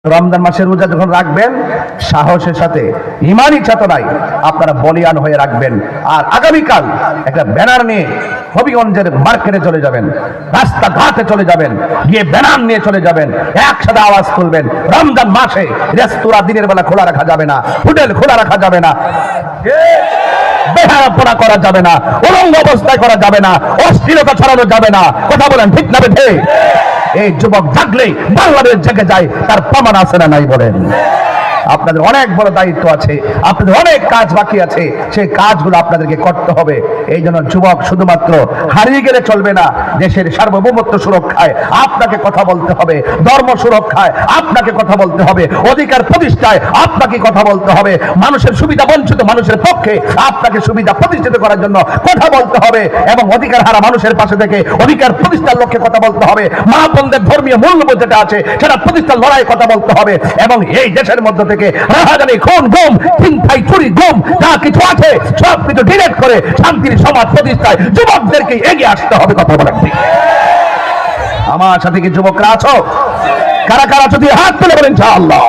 রমজান মাসের রোজা যখন রাখবেন সাহসের সাথে, ইমানি চেতনায় আপনারা বলিয়ান হয়ে রাখবেন। আর আগামীকাল একটা ব্যানার নিয়ে হবিগঞ্জের মার্কেটে চলে যাবেন, রাস্তাঘাটে চলে যাবেন, গিয়ে ব্যানার নিয়ে চলে যাবেন, একসাথে আওয়াজ তুলবেন, রমজান মাসে রেস্তোরাঁ দিনের বেলা খোলা রাখা যাবে না, হোটেল খোলা রাখা যাবে না, বেহায়াপনা করা যাবে না, উলঙ্গ অবস্থায় করা যাবে না, অশ্লীলতা ছড়ানো যাবে না। কথা বলেন ঠিক না বেঠে? এই যুবক জাগলেই বাংলাদেশ জেগে যায়, তার প্রমাণ আছে না নাই বলেন? আপনাদের অনেক বড় দায়িত্ব আছে, আপনাদের অনেক কাজ বাকি আছে, সেই কাজগুলো আপনাদেরকে করতে হবে। এই জন্য যুবক শুধুমাত্র হারিয়ে গেলে চলবে না, দেশের সার্বভৌমত্ব সুরক্ষায় আপনাকে কথা বলতে হবে, ধর্ম সুরক্ষায় আপনাকে কথা বলতে হবে, অধিকার প্রতিষ্ঠায় আপনাকে কথা বলতে হবে, মানুষের সুবিধা বঞ্চিত মানুষের পক্ষে আপনাকে সুবিধা প্রতিষ্ঠিত করার জন্য কথা বলতে হবে, এবং অধিকার হারা মানুষের পাশে থেকে অধিকার প্রতিষ্ঠার লক্ষ্যে কথা বলতে হবে, মা বোনদের ধর্মীয় মূল্যবোধ যেটা আছে সেটা প্রতিষ্ঠার লড়াই কথা বলতে হবে। এবং এই দেশের মধ্যে থেকে রাহাজানি, খুন, গুম, ছিনতাই, চুরি, গুম যা কিছু আছে সব কিছু ডিলেট করে শান্তির সমাজ প্রতিষ্ঠায় যুবকদেরকে এগিয়ে আসতে হবে। কথা বলেন ঠিক? আমার সাথে কি যুবকরা আছো? কারা কারা যদি হাত তুলে বলেন ইনশাআল্লাহ।